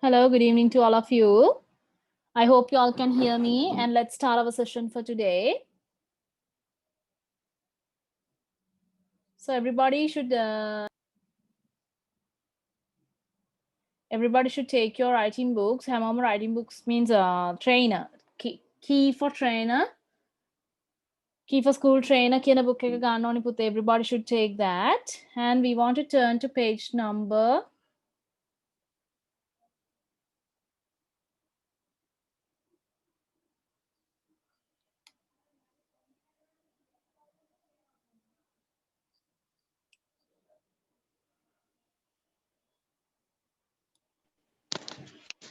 Hello, good evening to all of you. I hope you all can hear me, and let's start our session for today. So everybody should take your writing books. Hamama writing books means trainer. Key for trainer. Key for school trainer. Kina book එක ගන්න ඕනි පුතේ. Everybody should take that. And we want to turn to page number.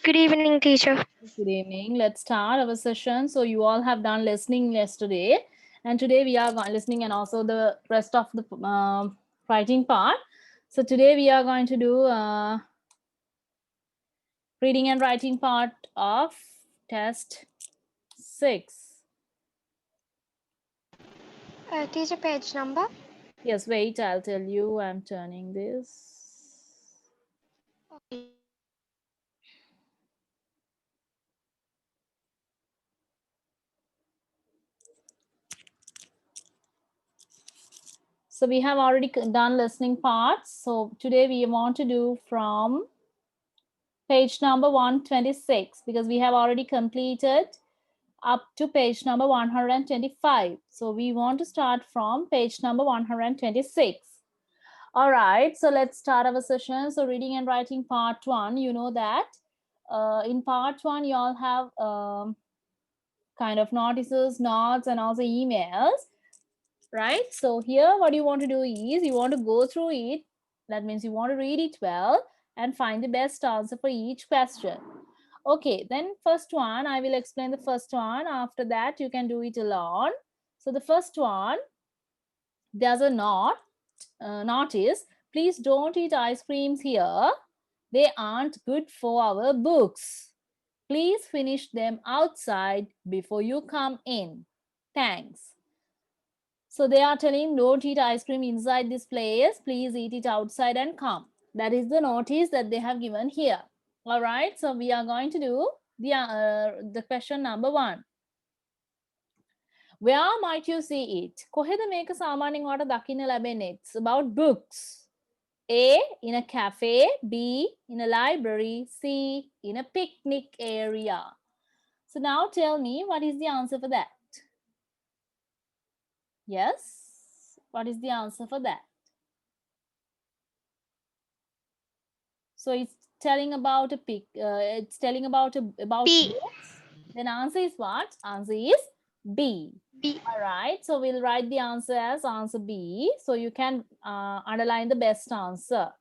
Good evening, teacher. Good evening. Let's start our session. So you all have done listening yesterday, and today we are listening, and also the rest of the writing part. So today we are going to do reading and writing part of test 6. Teacher, page number. Yes, wait, I'll tell you. I'm turning this. Okay. So we have already done listening parts. So today we want to do from page number 126 because we have already completed up to page number 125. So we want to start from page number 126. All right, so let's start our session. So reading and writing part 1, you know that in part 1 you all have kind of notices, notes, and also emails, right? So here what you want to do is you want to go through it. That means you want to read it well and find the best answer for each question. Okay, then first one, I will explain the first one. After that, you can do it alone. So the first one, there's a notice. Please don't eat ice creams here. They aren't good for our books. Please finish them outside before you come in. Thanks. So they are telling don't eat ice cream inside this place. Please eat it outside and come. That is the notice that they have given here. All right. So we are going to do the question number 1. Where might you see it? කොහෙද මේක සාමාන්‍යයෙන් ඔයාලට දකින්න ලැබෙන්නේ? It's about books. A, in a cafe. B, in a library. C, in a picnic area. So now tell me, what is the answer for that? Yes? What is the answer for that? So it's telling about it's telling about B. books. Then answer is what? Answer is B. B. All right. So we'll write the answer as answer B. So you can underline the best answer.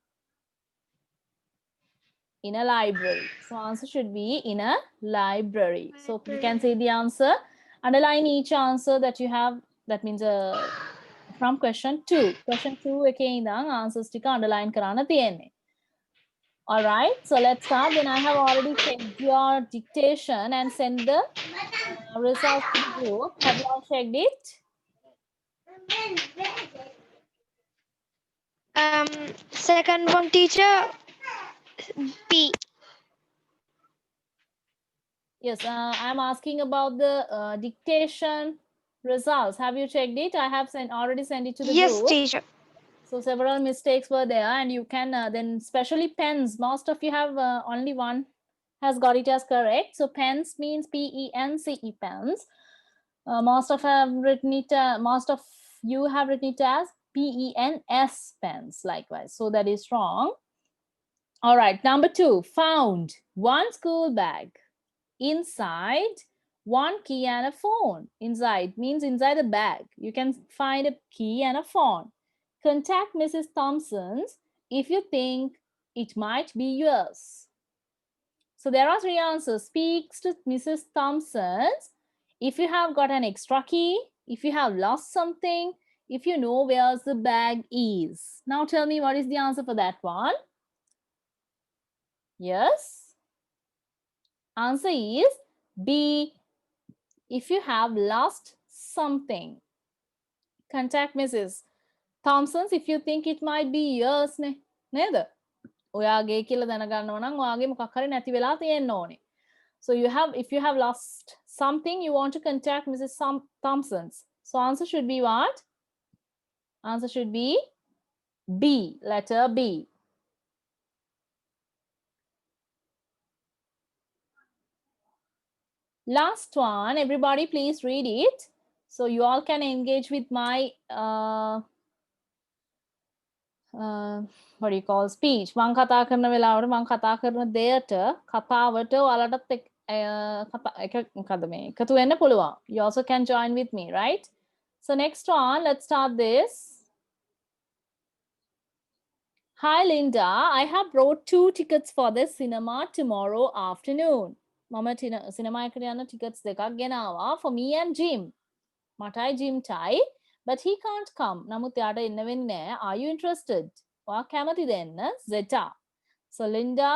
In a library. So answer should be in a library. So you can say the answer. Underline each answer that you have. That means from question 2. Question 2 එකේ ඉඳන් answers ටික underline කරන්න තියෙන්නේ. All right, so let's start. Then I have already checked your dictation and sent the results to the group. Have you all checked it? Second one, teacher. B. Yes, I'm asking about the dictation results. Have you checked it? I have already sent it to the Yes, group. teacher. So several mistakes were there, and you can then, especially pens. Most of you have only one has got it as correct. So pens means P-E-N-C-E, pens. Most of you have written it as P-E-N-S, pens, likewise. So that is wrong. All right, number 2, found one school bag. Inside, one key and a phone. Inside means inside the bag. You can find a key and a phone. Contact Mrs. Thompson's if you think it might be yours. So there are 3 answers. Speaks to Mrs. Thompson's if you have got an extra key, if you have lost something, if you know where the bag is. Now tell me, what is the answer for that one? Yes? Answer is B, if you have lost something. Contact Mrs. Thompson's if you think it might be yours. Neither. ඔයාගේ කියලා දැනගන්නවා නම් ඔයාගේ මොකක් හරි නැති වෙලා තියෙන්න ඕනේ. So if you have lost something, you want to contact Mrs. Thompson's. So answer should be what? Answer should be B, letter B. Last one, everybody please read it. So you all can engage with my what do you call speech. මං කතා කරන වෙලාවට මං කතා කරන දෙයට කතාවට ඔයාලටත් මොකද මේ එකතු වෙන්න පුළුවන්. You also can join with me, right? So next one, let's start this. Hi Linda, I have brought 2 tickets for the cinema tomorrow afternoon. මම සිනමා එකට යන tickets දෙකක් ගෙනාවා for me and Jim. මටයි Jimටයි, but he can't come. නමුත් එයාට එන්න වෙන්නේ නැහැ. Are you interested? ඔයා කැමතිද එන්න? Zeta. So Linda,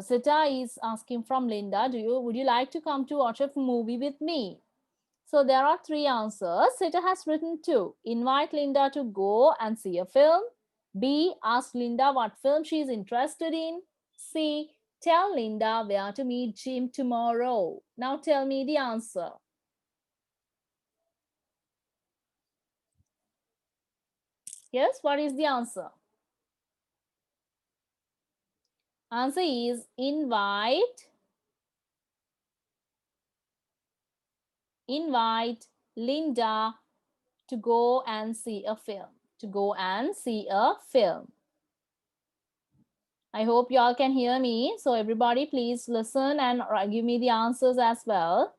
Zeta is asking from Linda, would you like to come to watch a movie with me? So there are 3 answers. Zeta has written 2. Invite Linda to go and see a film. B, ask Linda what film she is interested in. C, tell Linda where to meet Jim tomorrow. Now tell me the answer. Yes, what is the answer? Answer is invite Linda to go and see a film. To go and see a film. I hope you all can hear me. So everybody please listen and give me the answers as well.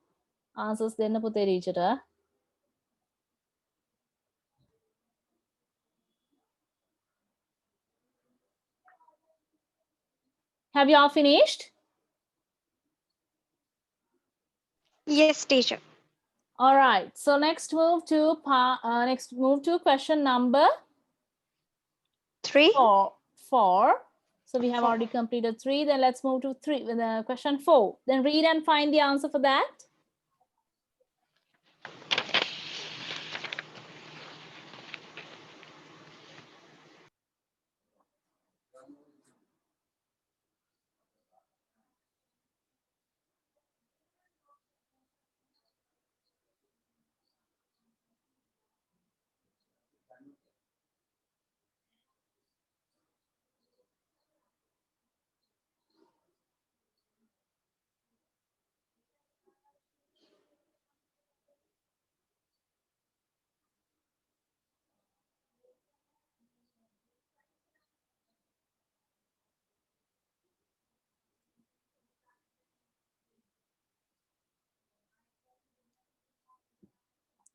Answers denna පුතේ රීචට. Have you all finished? Yes, teacher. All right. So next move to question number 3. 4. So we have 4. already completed 3. Then let's move to question 4. Then read and find the answer for that.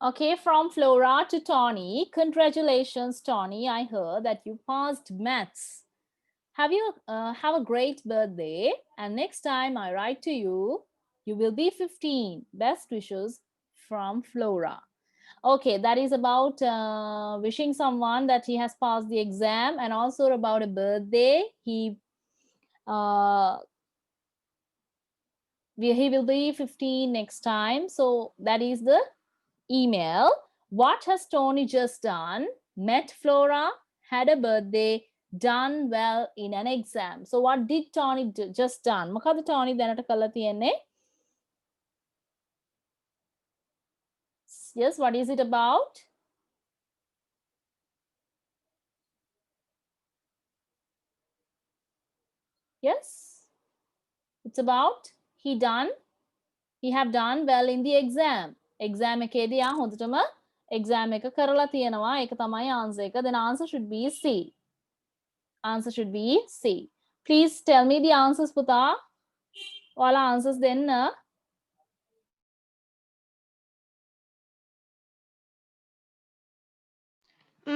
Okay, from Flora to Tony. Congratulations, Tony. I heard that you passed maths. Have a great birthday. And next time I write to you, you will be 15. Best wishes from Flora. Okay, that is about wishing someone that he has passed the exam, and also about a birthday. He will be 15 next time. So that is the email. What has Tony just done? Met Flora, had a birthday, done well in an exam. So what did Tony just done? මොකද Tony දැනට කළා තියෙන්නේ? Yes, what is it about? Yes, it's about he have done well in the exam. Exam එකේදී යා හොඳටම exam එක කරලා තියෙනවා. ඒක තමයි answer එක. Then answer should be C. Answer should be C. Please tell me the answers, පුතා. ඔයාලා answers දෙන්න.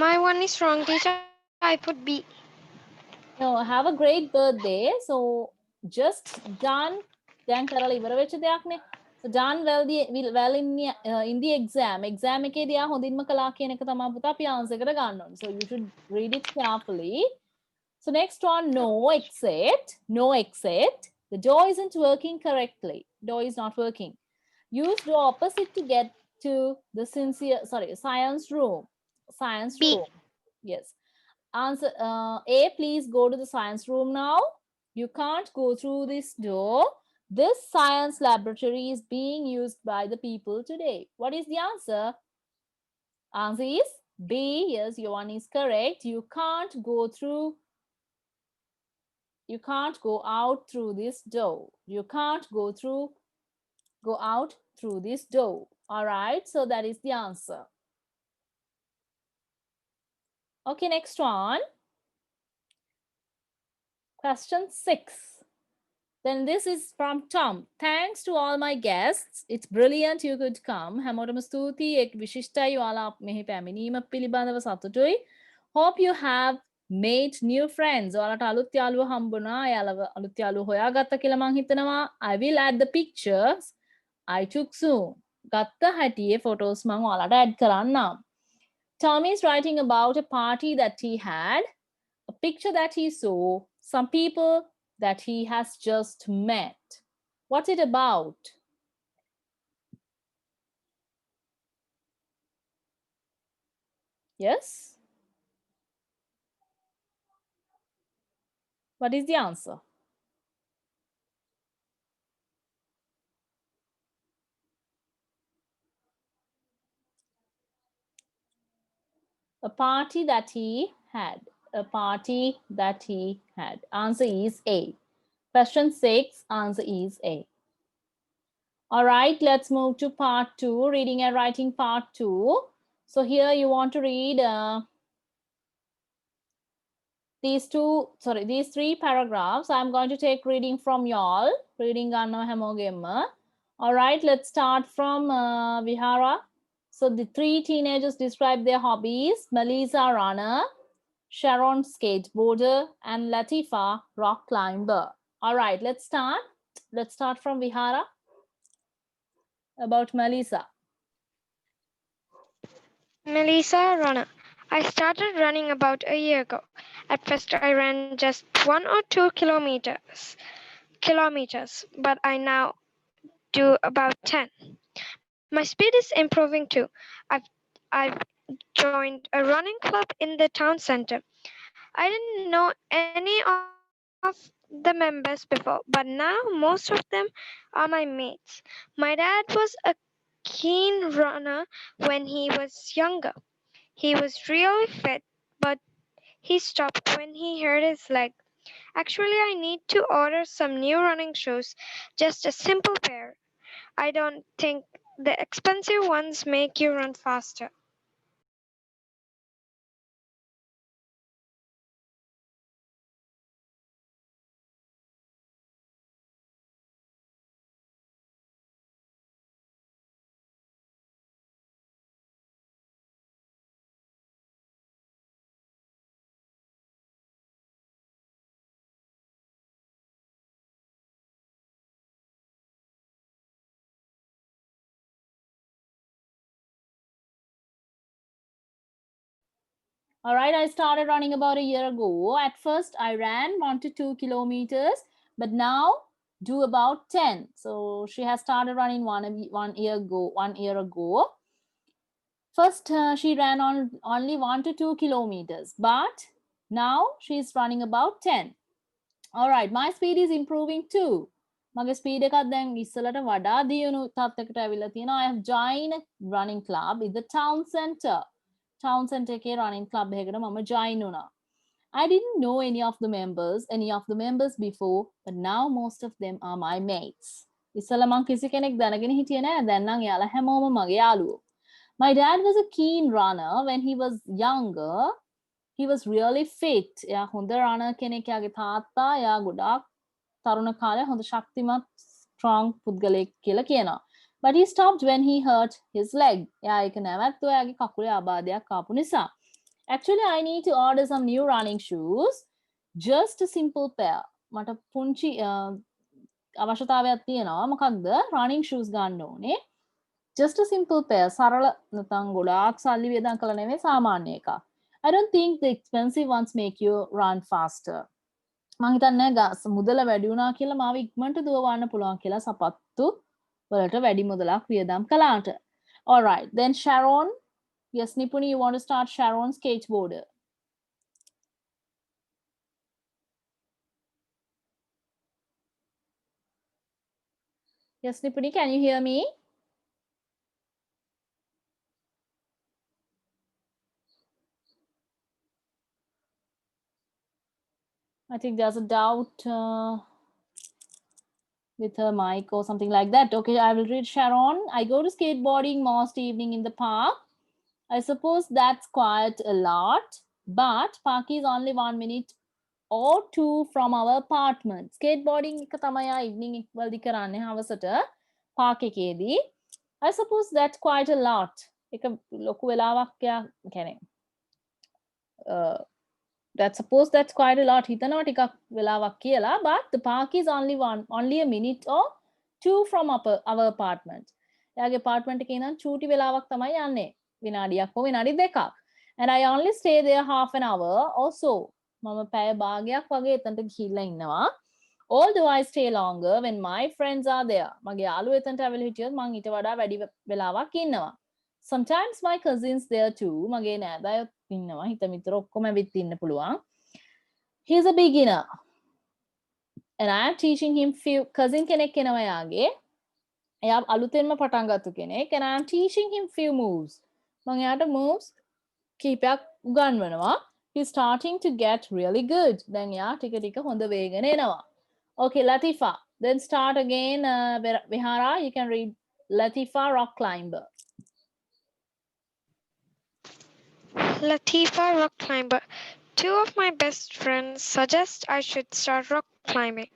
My one is wrong, teacher. I put B. No, have a great birthday. So just done. දැන් කරලා ඉවර වෙච්ච දෙයක් නේ. So done well in the exam. Exam එකේදී යා හොඳින්ම කළා කියන එක තමයි පුතා අපි answer එකට ගන්න ඕනේ. So you should read it carefully. So next one, no exit. The door isn't working correctly. Door is not working. Use door opposite to get to the science room. B. Yes. Answer A, please go to the science room now. You can't go through this door. This science laboratory is being used by the people today. What is the answer? Answer is B. Yes, your one is correct. You can't go out through this door. You can't go out through this door. All right, so that is the answer. Okay, next one. Question 6. Then this is from Tom. Thanks to all my guests. It's brilliant you could come. හැමෝටම ස්තුතියි. එක් විශිෂ්ටයි ඔයාලා මෙහි පැමිණීම පිළිබඳව සතුටුයි. Hope you have made new friends. ඔයාලට අලුත් යාළුවෝ හම්බුණා. එයාලව අලුත් යාළුවෝ හොයාගත්තා කියලා මං හිතනවා. I will add the pictures I took soon. ගත්ත හැටියේ photos මං ඔයාලට add කරන්නම්. Tom is writing about a party that he had, a picture that he saw, some people that he has just met. What's it about? Yes? What is the answer? A party that he had. A party that he had. Answer is A. Question 6, answer is A. All right, let's move to part 2, reading and writing part 2. So here you want to read these 3 paragraphs. I'm going to take reading from y'all. Reading gannawa හැමෝගෙම. All right, let's start from Vihara. So the 3 teenagers describe their hobbies. Melissa, runner. Sharon, skateboarder. And Latifa, rock climber. All right, let's start. Let's start from Vihara. About Melissa. Melissa, runner. I started running about a year ago. At first, I ran just 1 or 2 kilometers, but I now do about 10. My speed is improving too. I've joined a running club in the town center. I didn't know any of the members before, but now most of them are my mates. My dad was a keen runner when he was younger. He was really fit, but he stopped when he hurt his leg. Actually, I need to order some new running shoes, just a simple pair. I don't think the expensive ones make you run faster. All right, I started running about a year ago. At first, I ran 1 to 2 kilometers, but now do about 10. So she has started running one year ago. First, she ran on only 1 to 2 kilometers, but now she's running about 10. All right, my speed is improving too. මගේ speed එකත් දැන් ඉස්සලට වඩා දියුණු තත්යකට ඇවිල්ලා තියෙනවා. I have joined a running club in the town center. Town center එකේ running club එකකට මම join වුණා. I didn't know any of the members before, but now most of them are my mates. ඉස්සල මං කිසි කෙනෙක් දැනගෙන හිටියේ නෑ. දැන් නම් එයාලා හැමෝම මගේ යාළුවෝ. My dad was a keen runner when he was younger. He was really fit. එයා හොඳ runner කෙනෙක්. එයාගේ තාත්තා එයා ගොඩාක් තරුණ කාලේ හොඳ ශක්තිමත් strong පුද්ගලයෙක් කියලා කියනවා. But he stopped when he hurt his leg. එයා ඒක නැවැත්තුවා එයාගේ කකුලේ ආබාධයක් ආපු නිසා. Actually, I need to order some new running shoes. Just a simple pair. මට පුංචි අවශ්‍යතාවයක් තියෙනවා. මොකක්ද? running shoes ගන්න ඕනේ. Just a simple pair. සරල නැත්නම් ගොඩාක් සල්ලි වියදම් කළ නෙමෙයි සාමාන්‍ය එකක්. I don't think the expensive ones make you run faster. මං හිතන්නේ මුදල වැඩි වුණා කියලා මාව ඉක්මනට දුවවන්න පුළුවන් කියලා සපත්තු වලට වැඩි මුදලක් වියදම් කළාට. All right, then Sharon. Yes, Nipuni, you want to start Sharon, skateboarder. Yes, Nipuni, can you hear me? I think there's a doubt with her mic or something like that. Okay, I will read Sharon. I go to skateboarding most evening in the park. I suppose that's quite a lot, but park is only 1 minute or two from our apartment. Skateboarding එක තමයි ආ evening වලදී කරන්නේ හවසට park එකේදී. I suppose that's quite a lot. එක ලොකු වෙලාවක් යා කියන්නේ that suppose that's quite a lot. හිතනවා ටිකක් වෙලාවක් කියලා, but the park is only a minute or two from our apartment. එයාගේ apartment එකේ ඉඳන් චූටි වෙලාවක් තමයි යන්නේ. විනාඩියක් හෝ විනාඩි දෙකක්. And I only stay there half an hour or so. මම පැය භාගයක් වගේ එතනට ගිහිල්ලා ඉන්නවා. Although I stay longer when my friends are there. මගේ යාළුවෝ එතනට ඇවිල්ලා හිටියොත් මං ඊට වඩා වැඩි වෙලාවක් ඉන්නවා. Sometimes my cousins there too. මගේ නෑදෑයොත් ඉන්නවා. හිත මිතුර ඔක්කොම ඇවිත් ඉන්න පුළුවන්. He's a beginner. And I am teaching him few cousin කෙනෙක් එනවා යාගේ. එයා අලුතෙන්ම පටන් ගත්තු කෙනෙක්. And I am teaching him few moves. මම එයාට moves කීපයක් උගන්වනවා. He's starting to get really good. දැන් එයා ටික ටික හොඳ වේගෙන එනවා. Okay, Latifa. Then start again. Vihara, you can read Latifa, rock climber. Latifa, rock climber. Two of my best friends suggest I should start rock climbing.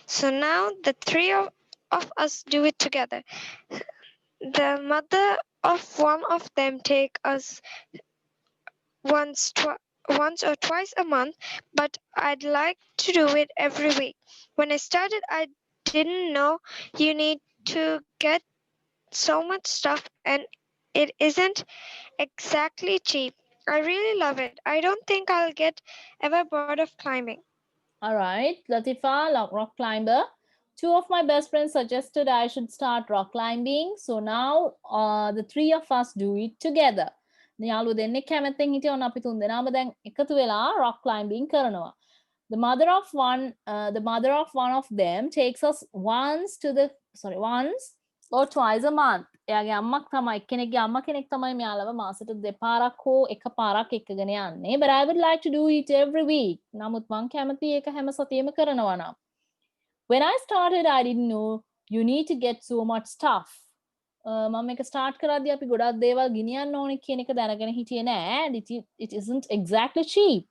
So now the three of us do it together. The mother of one of them take us once or twice a month, but I'd like to do it every week. When I started, I didn't know you need to get so much stuff, and it isn't exactly cheap. I really love it. I don't think I'll get ever bored of climbing. All right, Latifa, rock climber. Two of my best friends suggested I should start rock climbing. So now the three of us do it together. යාළුවෝ දෙන්නෙක් කැමැත්තෙන් හිටියොත් අපි තුන් දෙනාම දැන් එකතු වෙලා rock climbing කරනවා. The mother of one of them takes us once or twice a month. එයාගේ අම්මක් තමයි එක්කෙනෙක්ගේ අම්මා කෙනෙක් තමයි මෙයාලව මාසෙට දෙපාරක් හෝ එකපාරක් එක්කගෙන යන්නේ. But I would like to do it every week. නමුත් මං කැමති ඒක හැම සතියෙම කරනවා නම්. When I started, I didn't know you need to get so much stuff. මම මේක start කරද්දී අපි ගොඩක් දේවල් ගෙනියන්න ඕනේ කියන එක දැනගෙන හිටියේ නෑ. And it isn't exactly cheap.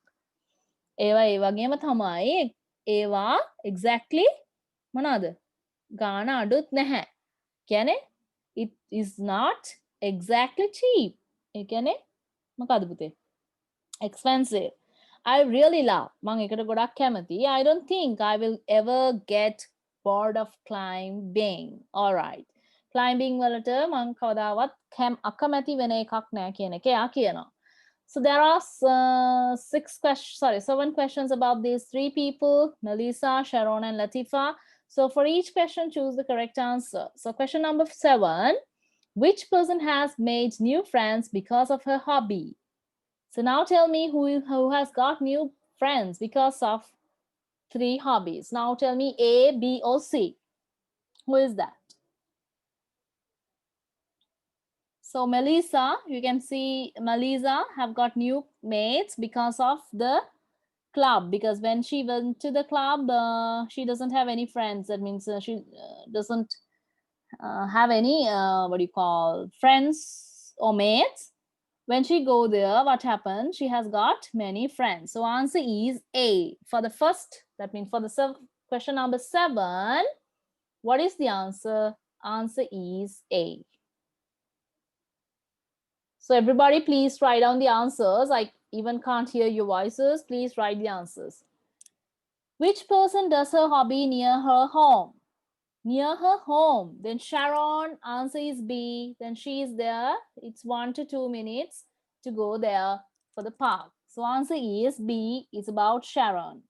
ඒවා ඒ වගේම තමයි ඒවා exactly මොනවාද? ගාන අඩුත් නැහැ. කියන්නේ it is not exactly cheap. ඒ කියන්නේ මොකද්ද පුතේ? Expensive. I really love. මම ඒකට ගොඩක් කැමතියි. I don't think I will ever get bored of climbing. All right. Climbing වලට මම කවදාවත් අකමැති වෙන එකක් නෑ කියන එක එයා කියනවා. So there are 7 questions about these three people, Melissa, Sharon, and Latifa. So for each question, choose the correct answer. So question number 7, which person has made new friends because of her hobby? So now tell me who has got new friends because of 3 hobbies. Now tell me A, B, or C. Who is that? So Melissa, you can see Melissa have got new mates because of the club. Because when she went to the club, she doesn't have any friends. That means she doesn't have any friends or mates. When she go there, what happens? She has got many friends. So answer is A. For the first, that means for the question number 7, what is the answer? Answer is A. So everybody please write down the answers. I even can't hear your voices. Please write the answers. Which person does her hobby near her home? Near her home. Then Sharon, answer is B. Then she is there. It's 1 to 2 minutes to go there for the park. So answer is B. It's about Sharon.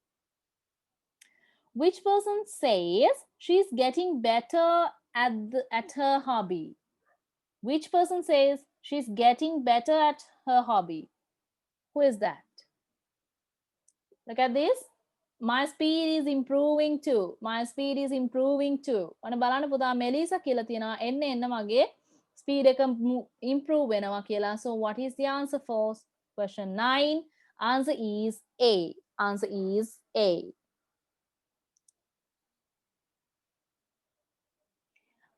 Which person says she's getting better at her hobby? Which person says she's getting better at her hobby? Who is that? Look at this. My speed is improving too. My speed is improving too. අන බලන්න පුතා මෙලිසා කියලා තියෙනවා එන්න මගේ speed එක improve වෙනවා කියලා. So what is the answer for question 9? Answer is A. Answer is A.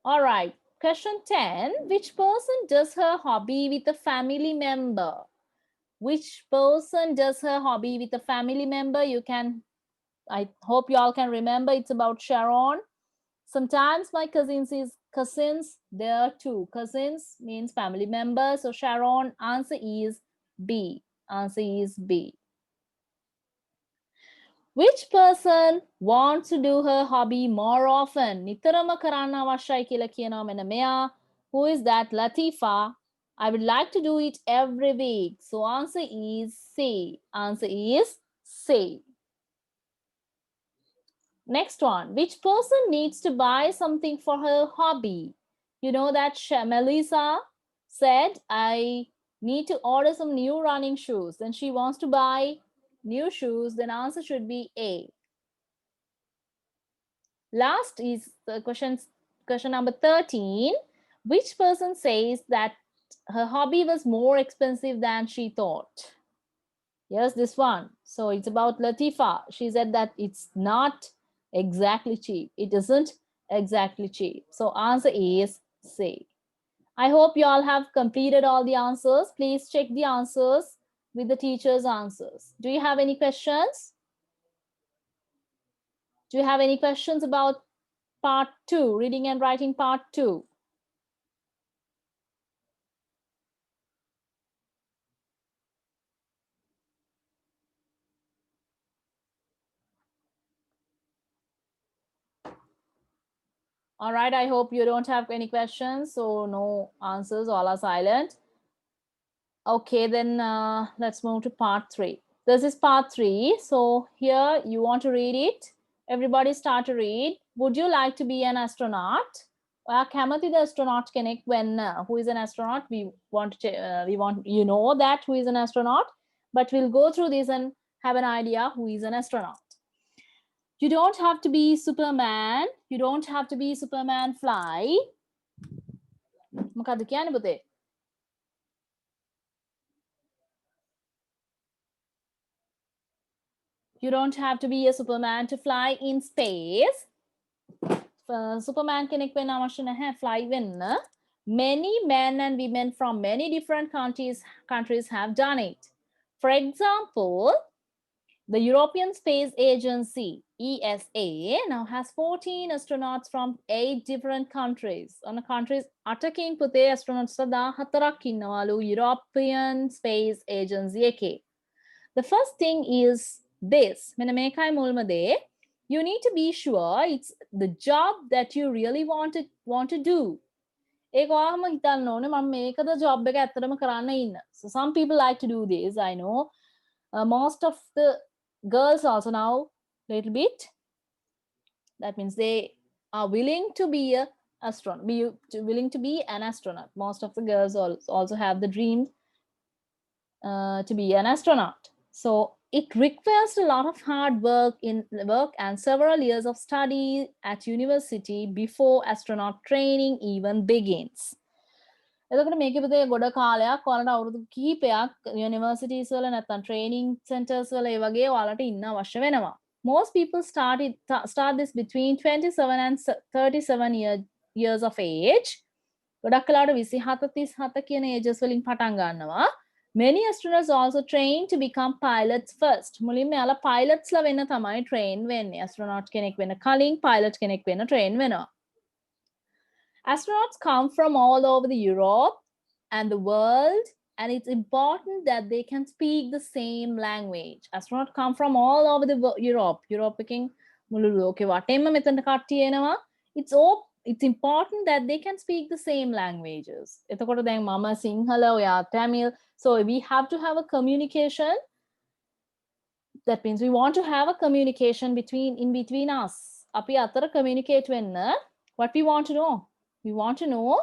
All right. Question 10. Which person does her hobby with a family member? Which person does her hobby with a family member? You can, I hope you all can remember, it's about Sharon. Sometimes my cousins, there are two. Cousins means family members. So Sharon, answer is B. Answer is B. Which person wants to do her hobby more often? නිතරම කරන්න අවශ්‍යයි කියලා කියනවා මෙන්න මෙයා. Who is that? Latifa. I would like to do it every week. So answer is C. Answer is C. Next one. Which person needs to buy something for her hobby? You know that Melissa said, I need to order some new running shoes. Then she wants to buy new shoes. Then answer should be A. Last is the question number 13. Which person says that her hobby was more expensive than she thought? Yes, this one. So it's about Latifa. She said that it's not exactly cheap. It isn't exactly cheap. So answer is C. I hope you all have completed all the answers. Please check the answers with the teacher's answers. Do you have any questions? Do you have any questions about part 2, reading and writing part 2? All right, I hope you don't have any questions. So no answers, all are silent. Okay, then let's move to part 3. This is part 3. So here you want to read it. Everybody start to read. Would you like to be an astronaut? Kamathi the astronaut kenek when who is an astronaut? We want you know that who is an astronaut, but we'll go through this and have an idea who is an astronaut. You don't have to be Superman. You don't have to be Superman fly. මොකද්ද කියන්නේ පුතේ? You don't have to be a Superman to fly in space. Superman කෙනෙක් වෙන්න අවශ්‍ය නැහැ fly වෙන්න. Many men and women from many different countries have done it. For example, the European Space Agency, ESA, now has 14 astronauts from 8 different countries. On the countries, අටකින් පුතේ astronauts 14ක් ඉන්නවලු European Space Agency එකේ. The first thing is this. මෙන්න මේකයි මුල්ම දේ. You need to be sure it's the job that you really want to do. ඒක ඔයාම හිතන්න ඕනේ මම මේකද job එක ඇත්තටම කරන්න ඉන්න. So some people like to do this. I know most of the girls also now little bit. That means they are willing to be a astronaut, willing to be an astronaut. Most of the girls also have the dream to be an astronaut. So it requires a lot of hard work and several years of study at university before astronaut training even begins. එතකොට මේකේ පුතේ ගොඩ කාලයක් ඔයාලට අවුරුදු කිහිපයක් universities වල නැත්නම් ට්‍රේනින් සෙන්ටර්ස් වල ඒ වගේ ඔයාලට ඉන්න අවශ්‍ය වෙනවා. Most people start this between 27 and 37 years of age. ගොඩක් කාලට 27 37 කියන ages වලින් පටන් ගන්නවා. Many astronauts also train to become pilots first. මුලින්ම යාලා pilots ලා වෙන්න තමයි train වෙන්නේ. astronaut කෙනෙක් වෙන්න කලින් pilot කෙනෙක් වෙන්න train වෙනවා. Astronauts come from all over the Europe and the world, and it's important that they can speak the same language. Astronauts come from all over the Europe. Europeකින් මුළු ලෝකෙ වටේම මෙතනට කට්ටිය එනවා. It's important that they can speak the same languages. එතකොට දැන් මම සිංහල, ඔයා Tamil. So we have to have a communication. That means we want to have a communication in between us. අපි අතර communicate වෙන්න what we want to know. We want to know,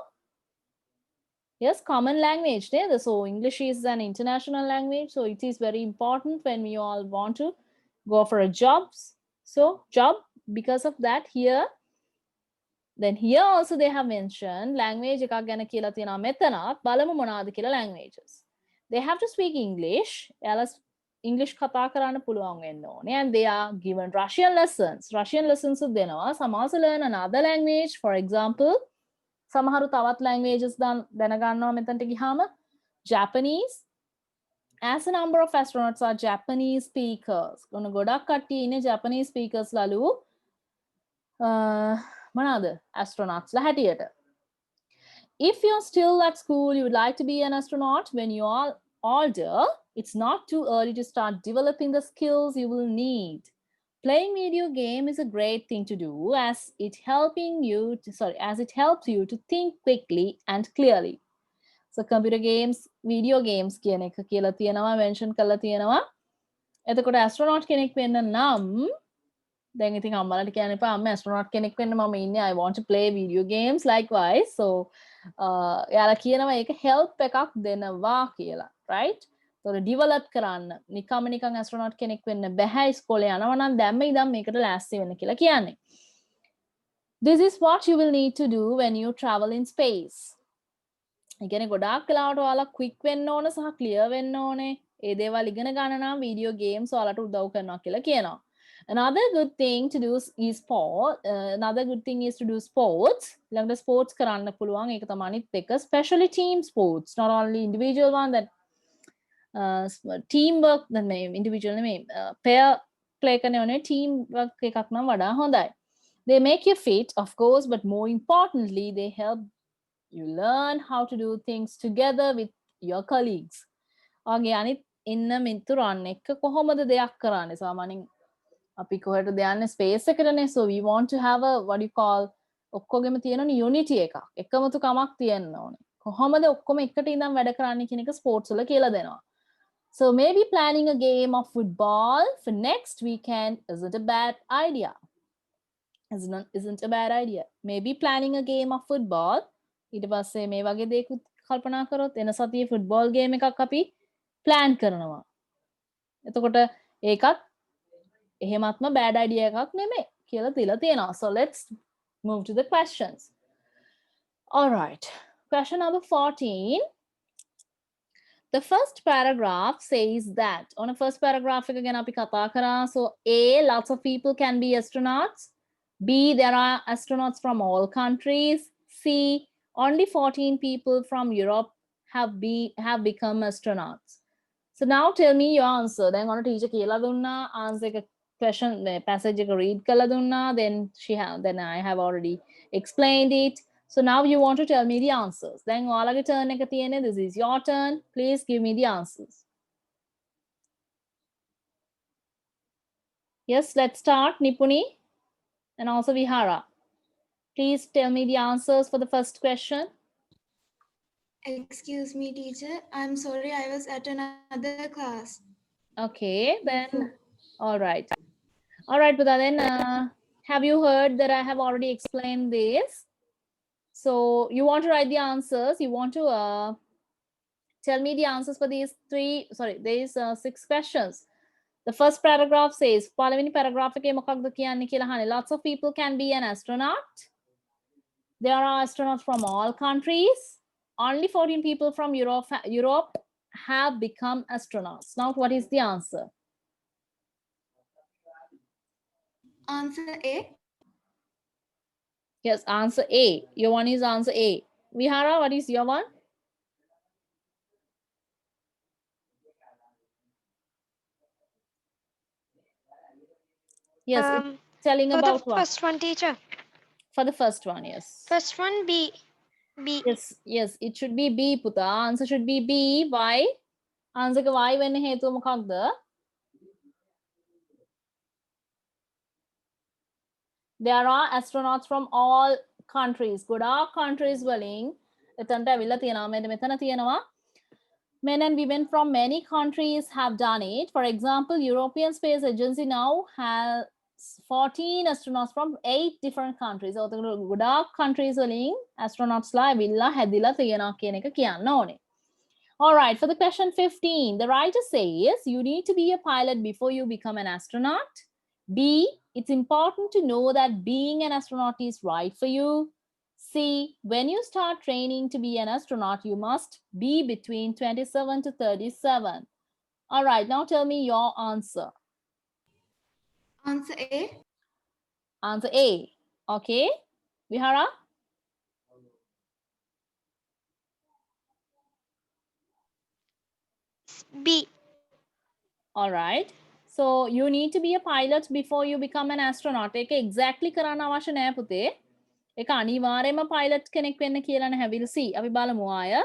yes, common language. So English is an international language. So it is very important when we all want to go for a job. So job, because of that here, then here also they have mentioned language එකක් ගැන කියලා තියෙනවා මෙතනත්. බලමු මොනවාද කියලා languages. They have to speak English. එයාලා English කතා කරන්න පුළුවන් වෙන්න ඕනේ. And they are given Russian lessons. Russian lessons දෙනවා. Some also learn another language. For example, සමහරු තවත් languages දැනගන්නවා මෙතනට ගියාම. Japanese. As a number of astronauts are Japanese speakers. ඔන්න ගොඩක් කට්ටිය ඉන්නේ Japanese speakers ලලු. මොනවාද? Astronauts ලා හැටියට. If you're still at school, you would like to be an astronaut when you are older, it's not too early to start developing the skills you will need. Playing video game is a great thing to do as it helps you to think quickly and clearly. So computer games, video games කියන එක කියලා තියෙනවා, mention කරලා තියෙනවා. එතකොට astronaut කෙනෙක් වෙන්න නම් දැන් ඉතින් අම්මලාට කියන්න එපා අම්ම astronaut කෙනෙක් වෙන්න මම ඉන්නේ, I want to play video games likewise. So එයාලා කියනවා ඒක help එකක් දෙනවා කියලා, right? So develop කරන්න. නිකන් astronaut කෙනෙක් වෙන්න බෑ, ඉස්කෝලේ යනවා නම් දැම්ම ඉඳන් මේකට ලෑස්ති වෙන්න කියලා කියන්නේ. This is what you will need to do when you travel in space. ඒ කියන්නේ ගොඩාක් වෙලාවට ඔයාලා quick වෙන්න ඕන සහ clear වෙන්න ඕනේ. ඒ දේවල් ඉගෙන ගන්න නම් video games ඔයාලට උදව් කරනවා කියලා කියනවා. Another good thing to do is to do sports. ළඟට sports කරන්න පුළුවන්. ඒක තමයි අනිත් එක. Especially team sports, not only individual one. That teamwork නෙමෙයි, individual නෙමෙයි, pair play කරන ඕනේ, team work එකක් නම් වඩා හොඳයි. They make you fit, of course, but more importantly, they help you learn how to do things together with your colleagues. ඔගේ අනිත් ඉන්න මිතුරන් එක්ක කොහොමද දෙයක් කරන්නේ? සාමාන්‍යයෙන් අපි කොහෙටද යන්නේ? Space එකටනේ. So we want to have a what you call ඔක්කොගෙම තියෙනනේ unity එකක්. එකමුතුකමක් තියෙන්න ඕනේ. කොහොමද ඔක්කොම එකට ඉඳන් වැඩ කරන්නේ කියන එක ස්පෝර්ට්ස් වල කියලා දෙනවා. So maybe planning a game of football for next weekend isn't a bad idea. Isn't a bad idea. Maybe planning a game of football. ඊට පස්සේ මේ වගේ දෙයක් කල්පනා කරොත් එන සතියේ ෆුට්බෝල් ගේම් එකක් අපි plan කරනවා. එතකොට ඒකත් එහෙමත්ම bad idea එකක් නෙමෙයි කියලා තියලා තියෙනවා. So let's move to the questions. All right. Question number 14. The first paragraph says that on a first paragraph again api katha kara. So A, lots of people can be astronauts. B, there are astronauts from all countries. C, only 14 people from Europe have become astronauts. So now tell me your answer. Then on a teacher kiyala dunna answer එක question passage එක read kala dunna, then I have already explained it. So now you want to tell me the answers. Then ඔයාලගේ turn එක තියෙන්නේ. This is your turn. Please give me the answers. Yes, let's start. Nipuni and also Vihara. Please tell me the answers for the first question. Excuse me, teacher. I'm sorry, I was at another class. Okay, then all right. All right, Buddha, then have you heard that I have already explained this? So you want to write the answers. You want to tell me the answers for these 6 questions. The first paragraph says, පළවෙනි paragraph එකේ මොකක්ද කියන්නේ කියලා අහන්නේ. Lots of people can be an astronaut. There are astronauts from all countries. Only 14 people from Europe have become astronauts. Now, what is the answer? Answer A. Yes, answer A. Your one is answer A. Vihara, what is your one? Yes, it's telling for about the what? first one, teacher. For the first one, yes. First one, B. Yes, it should be B, Puta. Answer should be B. Why? Answer ka why වෙන්න හේතුව මොකක්ද? There are astronauts from all countries. ගොඩාක් countries වලින් එතනට ඇවිල්ලා තියෙනවා. මෙතන තියෙනවා. Men and women from many countries have done it. For example, European Space Agency now has 14 astronauts from 8 different countries. So ගොඩාක් countries වලින් astronauts ලා ඇවිල්ලා හැදිලා තියෙනවා කියන එක කියන්න ඕනේ. All right, for the question 15, the writer says you need to be a pilot before you become an astronaut. B, it's important to know that being an astronaut is right for you. C, when you start training to be an astronaut, you must be between 27 to 37. All right, now tell me your answer. Answer A. Answer A. Okay, Vihara? B. All right. So you need to be a pilot before you become an astronaut. ඒක exactly කරන්න අවශ්‍ය නෑ පුතේ. ඒක අනිවාර්යයෙන්ම pilot කෙනෙක් වෙන්න කියලා නැහැ. We'll see. අපි බලමු ආය.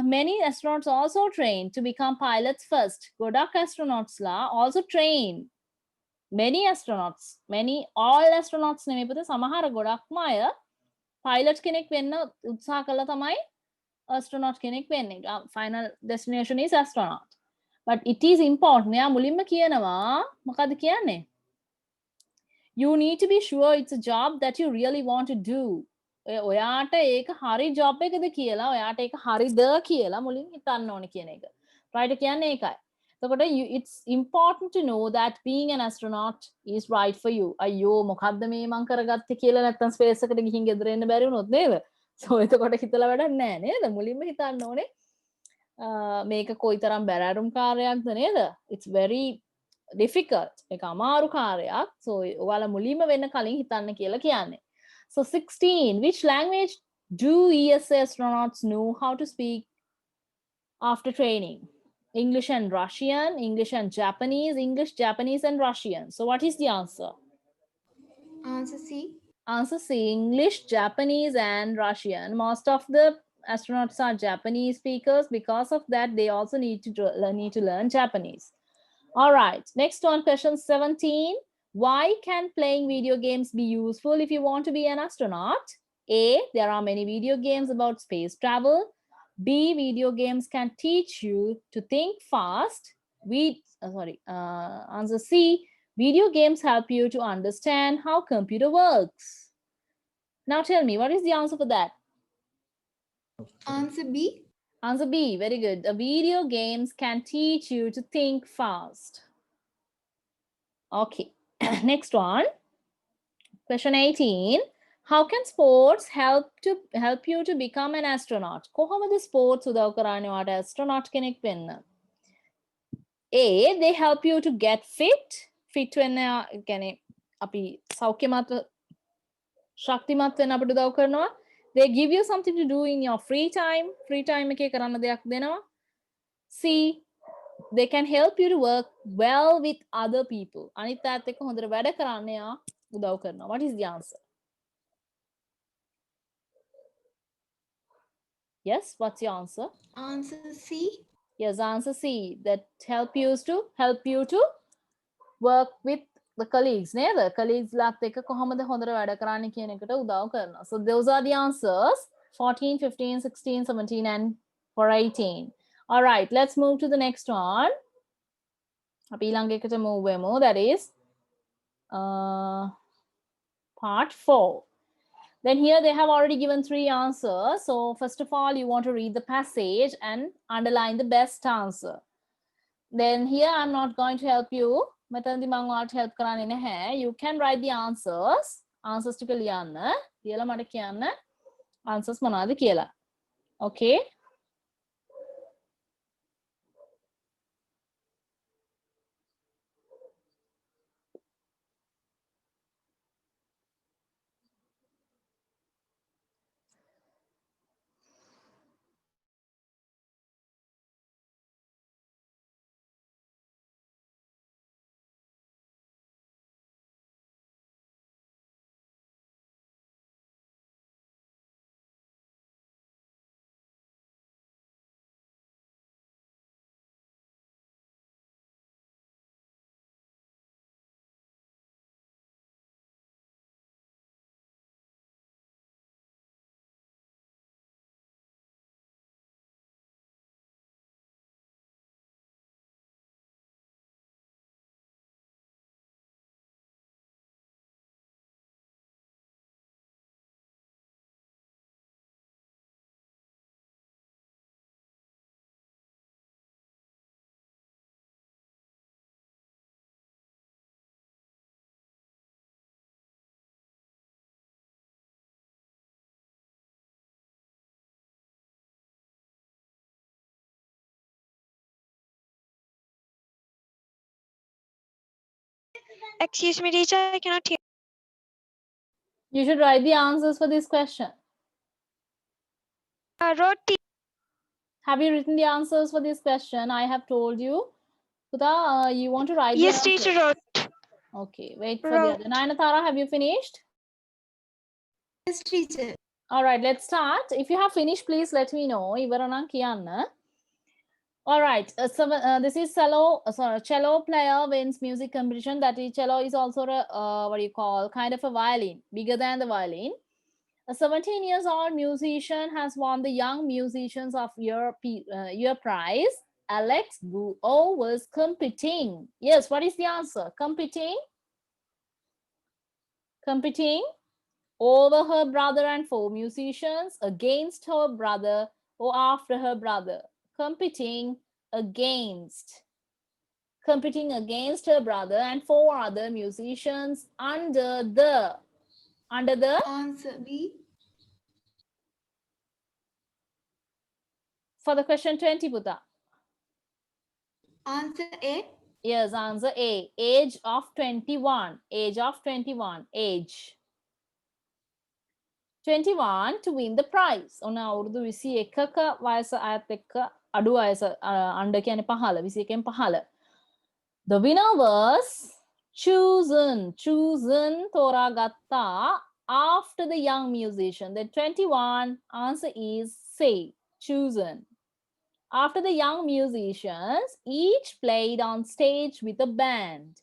Many astronauts also train to become pilots first. ගොඩක් astronauts ලා also train. Many astronauts. All astronauts නෙමෙයි පුතේ. සමහර ගොඩක්ම අය pilot කෙනෙක් වෙන්න උත්සාහ කළා තමයි astronaut කෙනෙක් වෙන්නේ. Final destination is astronaut. But it is important. එයා මුලින්ම කියනවා මොකද කියන්නේ? You need to be sure it's a job that you really want to do. ඔයාට ඒක හරි job එකද කියලා, ඔයාට ඒක හරිද කියලා මුලින් හිතන්න ඕනේ කියන එක. Right කියන්නේ ඒකයි. එතකොට it's important to know that being an astronaut is right for you. අයියෝ මොකද්ද මේ මං කරගත්තේ කියලා නැත්තම් ස්පේස් එකට ගිහින් ගෙදර එන්න බැරි වුණොත් නේද? So එතකොට හිතලා වැඩක් නැහැ නේද? මුලින්ම හිතන්න ඕනේ මේක කොයිතරම් බැරෑරුම් කාර්යයක්ද නේද? It's very difficult. ඒක අමාරු කාර්යයක්. So ඔයාලා මුලින්ම වෙන්න කලින් හිතන්න කියලා කියන්නේ. So 16, which language do ESA astronauts know how to speak after training? English and Russian, English and Japanese, English, Japanese and Russian. So what is the answer? Answer C. Answer C, English, Japanese and Russian. Most of the astronauts are Japanese speakers. Because of that, they also need to learn Japanese. All right, next one, question 17. Why can playing video games be useful if you want to be an astronaut? A, there are many video games about space travel. B, video games can teach you to think fast. Answer C, video games help you to understand how computer works. Now tell me, what is the answer for that? Answer B. Answer B, very good. The video games can teach you to think fast. Okay, next one. Question 18. How can sports help you to become an astronaut? කොහොමද sports උදව් කරන්නේ ඔයාට astronaut කෙනෙක් වෙන්න? A, they help you to get fit. Fit වෙන්න කියන්නේ අපි සෞඛ්‍යමත් ශක්තිමත් වෙන්න අපිට උදව් කරනවා. They give you something to do in your free time. Free time එකේ කරන්න දෙයක් දෙනවා. C, they can help you to work well with other people. අනිත් අයත් එක්ක හොඳට වැඩ කරන්න යා උදව් කරනවා. What is the answer? Yes, what's your answer? Answer C. Yes, answer C. That help you to work with the colleagues. නේද? Colleagues ලාත් එක්ක කොහොමද හොඳට වැඩ කරන්නේ කියන එකට උදව් කරනවා. So those are the answers. 14, 15, 16, 17 and for 18. All right, let's move to the next one. අපි ඊළඟ එකට move වෙමු. That is part 4. Then here they have already given 3 answers. So first of all, you want to read the passage and underline the best answer. Then here I'm not going to help you. මෙතනදී මම ඔයාලට help කරන්නේ නැහැ. You can write the answers. Answers ටික ලියන්න. ලියලා මට කියන්න answers මොනවද කියලා. Okay? Excuse me, teacher, I cannot hear. You should write the answers for this question. Wrote Have you written the answers for this question? I have told you. Puta, you want to write yes, the teacher answers? wrote. Okay, wait for Wrote. the other. Nayanthara, have you finished? Yes, teacher. All right, let's start. If you have finished, please let me know. Ivarana kiyanna. All right, this is cello player wins music competition. That is, cello is also a, what do you call, kind of a violin, bigger than the violin. A 17 years old musician has won the Young Musicians of Year prize. Alex Guo was competing. Yes, what is the answer? Competing? Competing over her brother and 4 musicians, against her brother or after her brother. Competing against her brother and 4 other musicians under the Answer B. for the question 20, Buddha. Answer A. Yes, answer A. Age of 21. Age of 21. Age 21 to win the prize. ඔන්න අවුරුදු 21ක වයස අයත් එක්ක අඩු වයස අnder කියන්නේ 15 21න් 15. The winner was chosen තෝරාගත්තා after the young musician. The 21 answer is C. Chosen. After the young musicians, each played on stage with a band.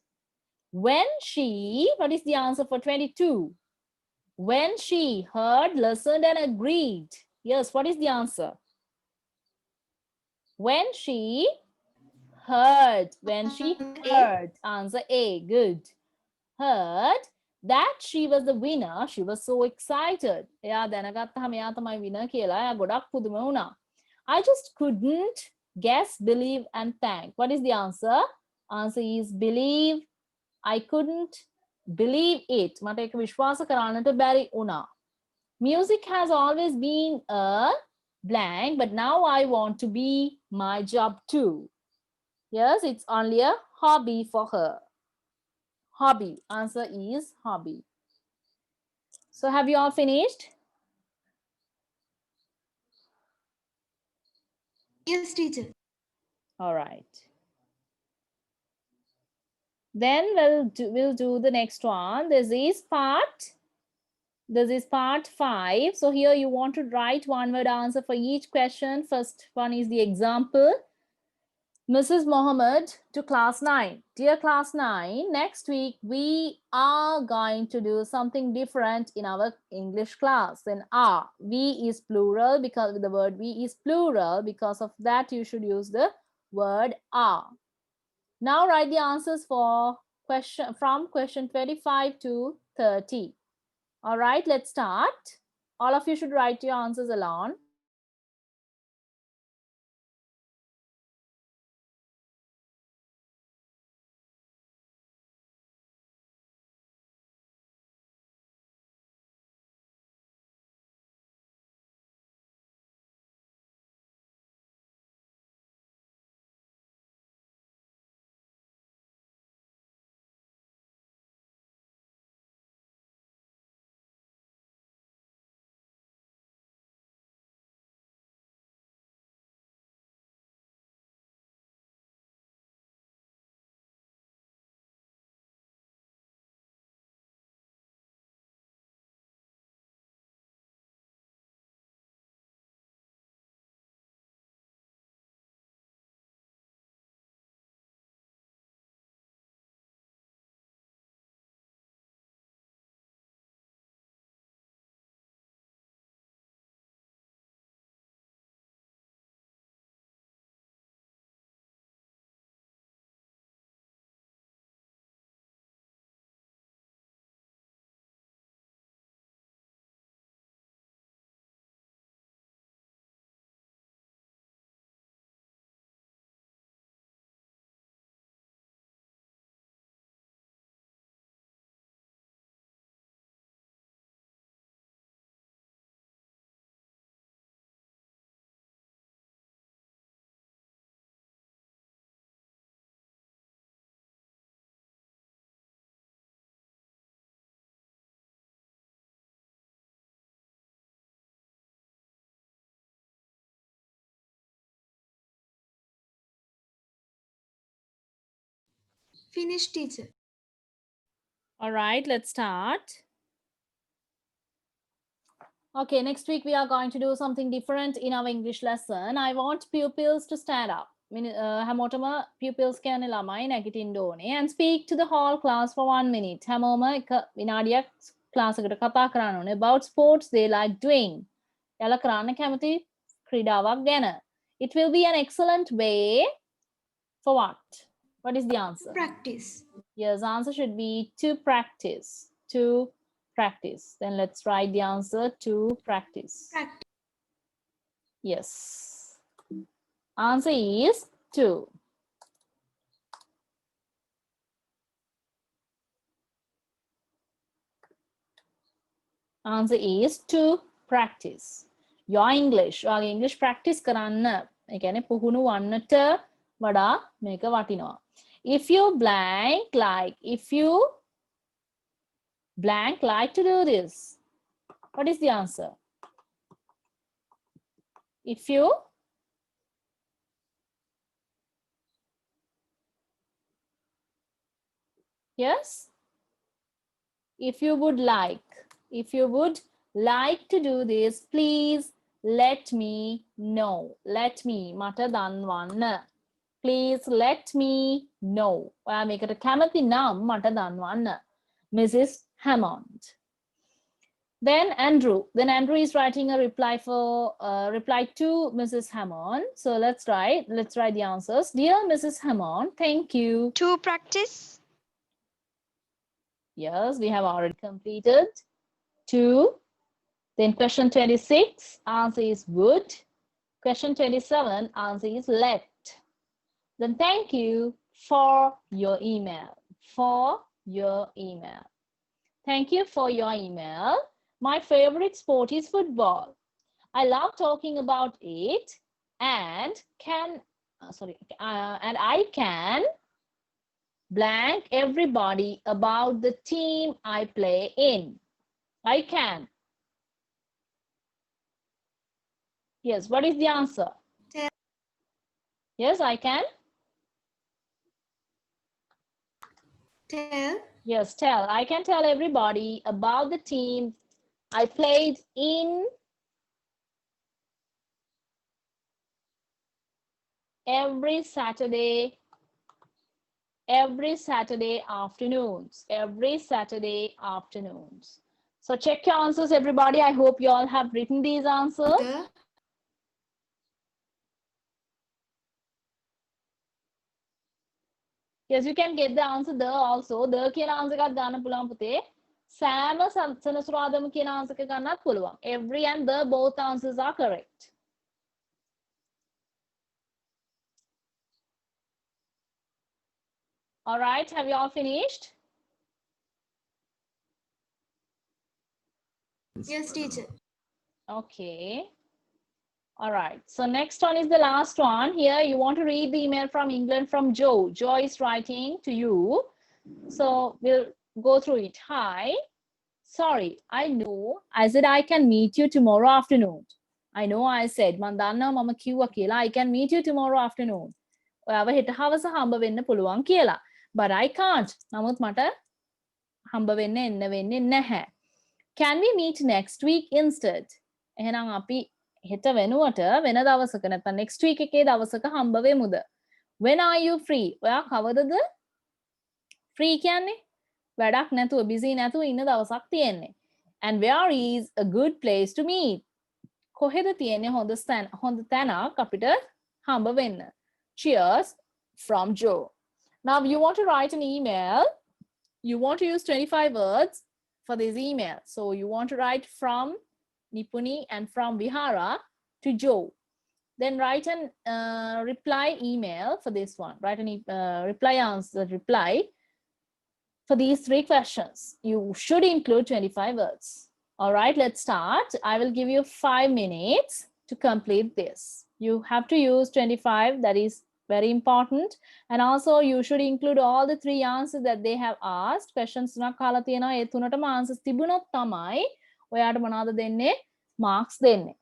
When she, what is the answer for 22? When she heard, listened, and agreed. Yes, what is the answer? When she heard. When she heard. Answer A. Good. Heard that she was the winner. She was so excited. එයා දැනගත්තහම එයා තමයි winner කියලා. එයා ගොඩක් පුදුම වුණා. I just couldn't guess, believe, and thank. What is the answer? Answer is believe. I couldn't believe it. මට ඒක විශ්වාස කරන්නට බැරි වුණා. Music has always been a blank, but now I want to be my job too. Yes, it's only a hobby for her. Hobby. Answer is hobby. So have you all finished? Yes, teacher. All right. Then we'll do the next one. This is part 5. So here you want to write one word answer for each question. First one is the example. Mrs. Mohammed to class 9. Dear class 9, next week we are going to do something different in our English class. Then we is plural because the word we is plural. Because of that, you should use the word are. Now write the answers for from question 25 to 30. All right, let's start. All of you should write your answers along. Finish, teacher. All right, let's start. Okay, next week we are going to do something different in our English lesson. I want pupils to stand up. හැමෝටම pupils කියන්නේ ළමයි නැගිටින්න ඕනේ and speak to the whole class for 1 minute. හැමෝම එක විනාඩියක් class එකට කතා කරන්න ඕනේ about sports they like doing. එයාලා කරන්න කැමති ක්‍රීඩාවක් ගැන. It will be an excellent way for what? What is the answer? Practice. Yes, answer should be to practice. To practice. Then let's write the answer to practice. Practice. Yes. Answer is 2. Answer is to practice. Your English. ඔයාගේ English practice කරන්න. ඒ කියන්නේ පුහුණු වන්නට වඩා මේක වටිනවා. If you blank like to do this. What is the answer? If you yes, if you would like to do this, please let me know. Let me මට දන්වන්න. Please let me know. ඔයා මේකට කැමති නම් මට දන්වන්න. Mrs. Hammond. Then Andrew is writing a reply to Mrs. Hammond. So let's write the answers. Dear Mrs. Hammond, thank you. To practice. Yes, we have already completed 2. Then question 26, answer is would. Question 27, answer is let. Then thank you for your email. Thank you for your email. My favorite sport is football. I love talking about it and I can blank everybody about the team I play in. I can. Yes, what is the answer? Tell. Yes, I can. Tell. Yes, tell. I can tell everybody about the team I played in every Saturday afternoons. So check your answers, everybody. I hope you all have written these answers. The. Yes, you can get the answer the also. The කියන answer එකක් දාන්න පුළුවන් පුතේ. සෑම සෙනසුරාදාම කියන answer එක ගන්නත් පුළුවන්. Every and the both answers are correct. All right, have you all finished? Yes, teacher. Okay. All right. So next one is the last one. Here you want to read the email from England from Joe. Joe is writing to you. So we'll go through it. Hi. Sorry, I know I said I can meet you tomorrow afternoon. I know I said මං දන්නවා මම කිව්වා කියලා I can meet you tomorrow afternoon. ඔයාව හෙට හවස හම්බ වෙන්න පුළුවන් කියලා. But I can't. නමුත් මට හම්බ වෙන්න එන්න වෙන්නේ නැහැ. Can we meet next week instead? එහෙනම් අපි හෙට වෙනුවට වෙන දවසක නැත්නම් next week එකේ දවසක හම්බ වෙමුද? When are you free? ඔයා කවදද free කියන්නේ? වැඩක් නැතුව busy නැතුව ඉන්න දවසක් තියෙන්නේ. And where is a good place to meet? කොහෙද තියෙන්නේ හොඳ තැනක් අපිට හම්බ වෙන්න? Cheers from Joe. Now you want to write an email. You want to use 25 words for this email. So you want to write from Nipuni and from Vihara to Joe. Then write an reply email for this one. Write a reply for these 3 questions. You should include 25 words. All right, let's start. I will give you 5 minutes to complete this. You have to use 25, that is very important. And also you should include all the 3 answers that they have asked. Questions තුනක් අහලා තියෙනවා. ඒ තුනටම answers තිබුණොත් තමයි ඔයාට මොනවද දෙන්නේ? marks දෙන්නේ.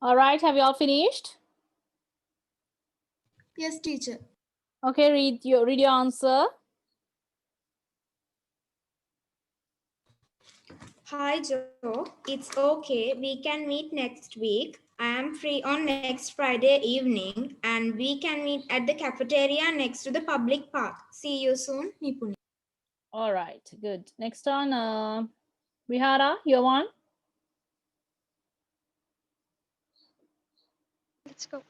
All right, have you all finished? Yes, teacher. Okay, read your answer. Hi Joe, it's okay. We can meet next week. I am free on next Friday evening and we can meet at the cafeteria next to the public park. See you soon, Nipuni. All right, good. Next on, Vihara, your one. Let's go.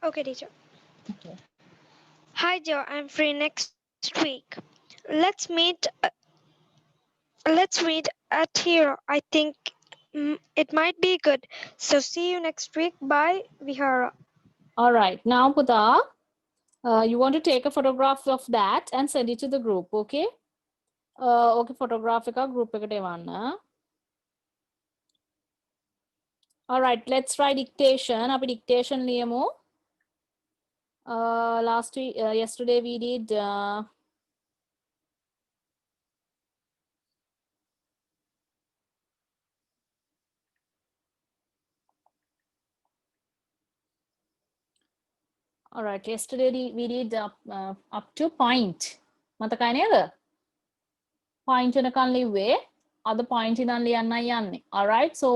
Okay, teacher. Okay. Hi, Joe. I'm free next week. Let's meet. Let's meet at Hero. I think it might be good. So see you next week. Bye, Vihara. All right, now Puta, you want to take a photograph of that and send it to the group, okay? Okay, photograph එක group එකට එවන්න. All right, let's try dictation. අපි dictation ලියමු. Last week, yesterday we did all right, yesterday we did up to point. මතකයි නේද? Point වෙනකන් ලිව්වේ. අද point ඉඳන් ලියන්නයි යන්නේ. All right, so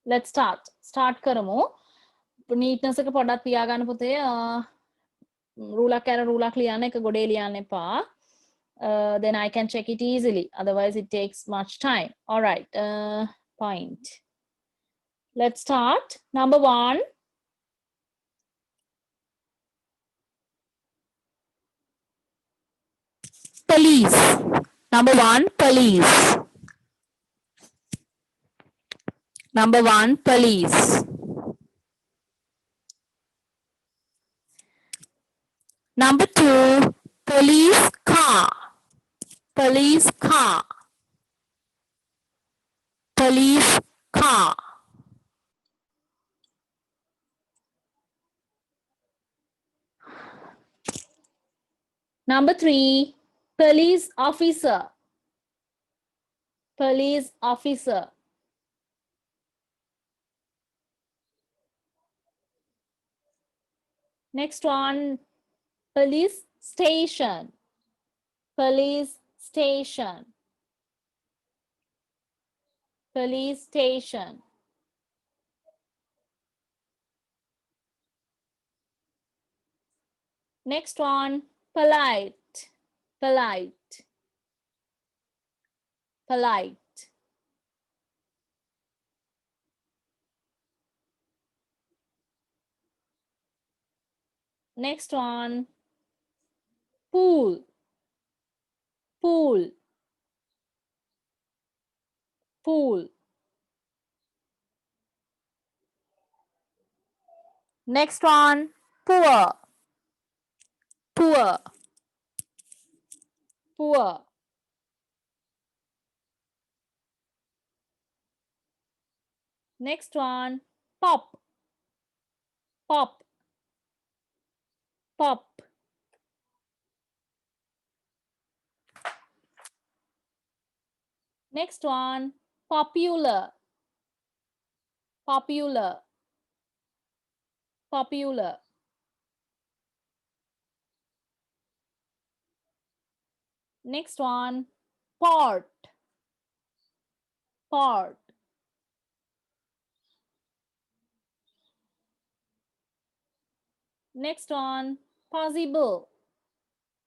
let's start කරමු. neatness එක පොඩ්ඩක් තියාගන්න පුතේ. රූලක් අර රූලක් ලියන්න එක ගොඩේ ලියන්න එපා. Then I can check it easily. Otherwise, it takes much time. All right, point. Let's start. Number 1. Police. Number 1, police. Number 1, police. Number 2, police car. Police car. Police car. Number 3, police officer. Police officer. Next one, police station. Police station. Police station. Next one, polite. Polite. Polite. Next one, pool. Pool. Pool. Next one, poor. Poor. Poor. Next one, pop. Pop. Pop. Next one, popular. Popular. Popular. Next one, port. Port. Next one, possible.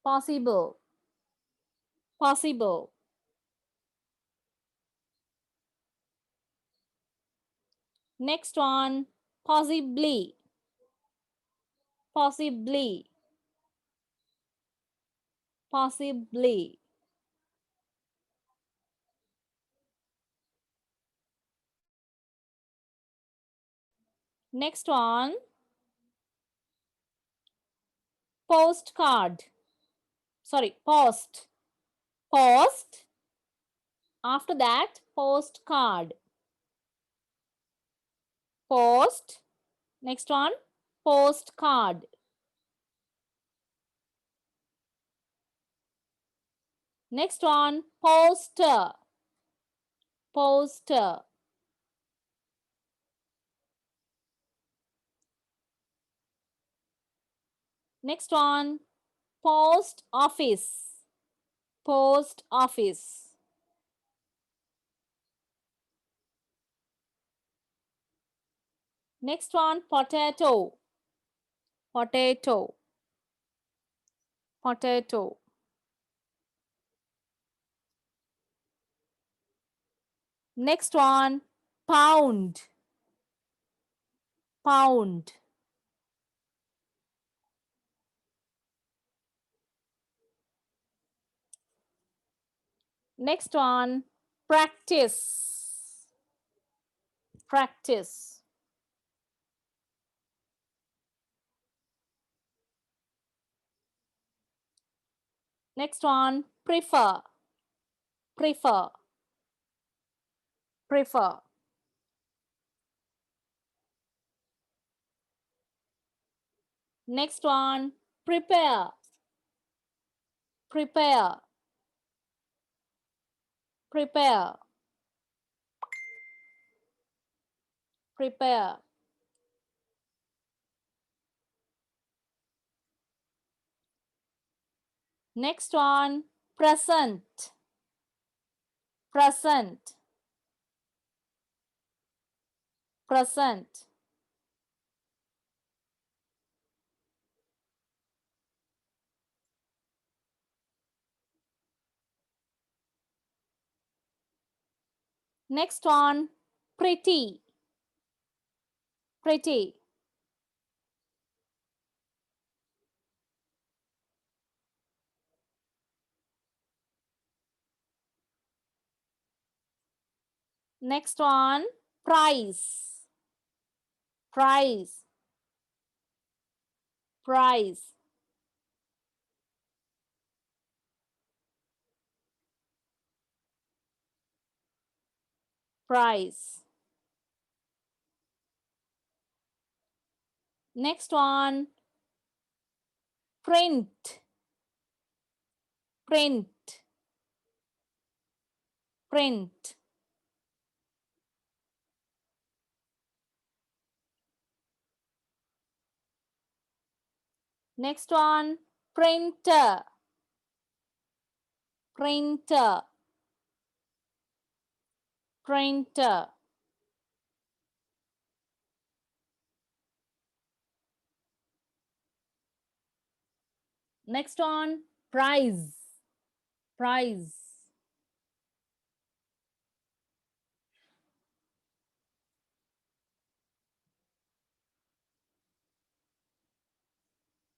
Possible. Possible. Next one, possibly. Possibly. Possibly. Next one, postcard. Sorry, post. Post. After that, postcard. Post. Next one, postcard. Next one, poster. Poster. Next one, post office. Post office. Next one, potato. Potato. Potato. Next one, pound. Pound. Next one, practice. Practice. Next one, prefer. Prefer. Prefer. Next one, prepare. Prepare. Prepare. Prepare. Next one, present. Present. Present. Next one, pretty. Pretty. Next one, price. Price. Price. Price. Next one, print. Print. Print. Next one, printer. Printer. Printer. Next one, prize. Prize.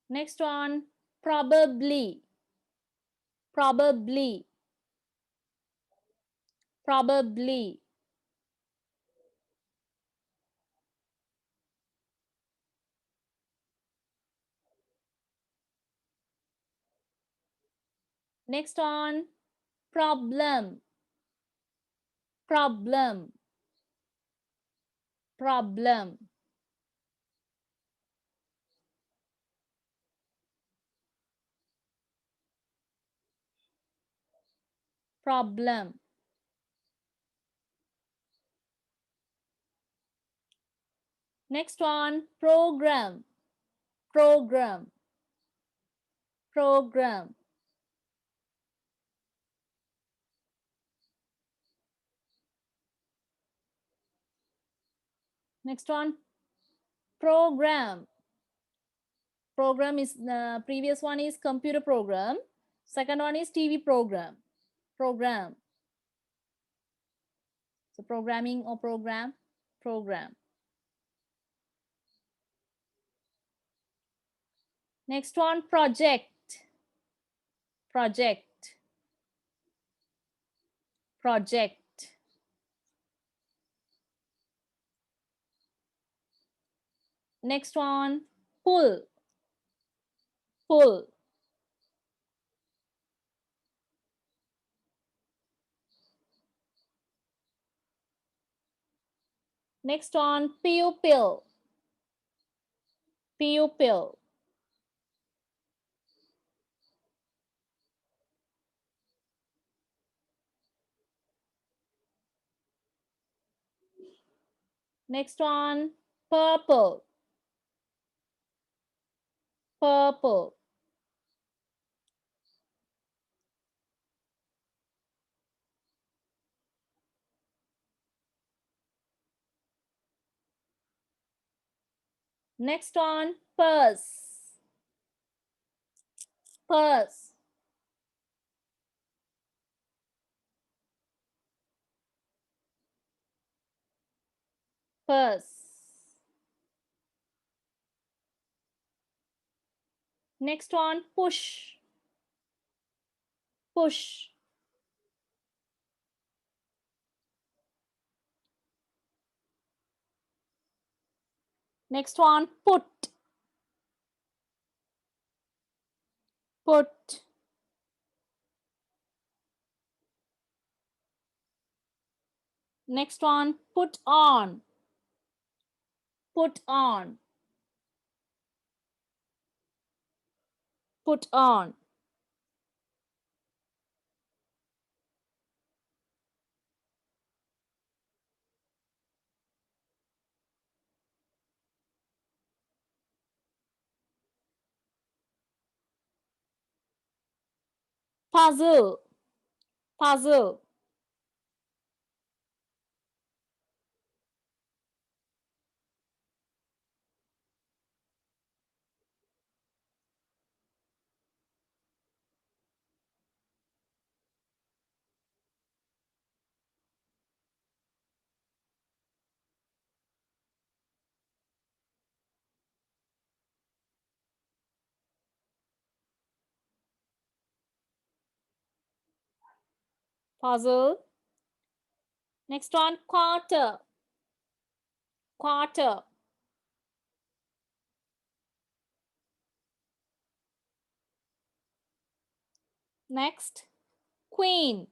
Next one, probably. Probably. Probably. Next one, problem. Problem. Problem. Problem. Next one, program. Program. Program. Next one, program. Program is the previous one is computer program. Second one is TV program. Program. So programming or program. Program. Next one, project. Project. Project. Next one, pull. Pull. Next one, pupil. Pupil. Next one, purple. purple. Next one, purse. Purse. Purse. Next one, push. Push. Next one, put. Put. Next one, put on. Put on. Put on. Puzzle. Puzzle. Puzzle. Next one, quarter. Quarter. Next, queen.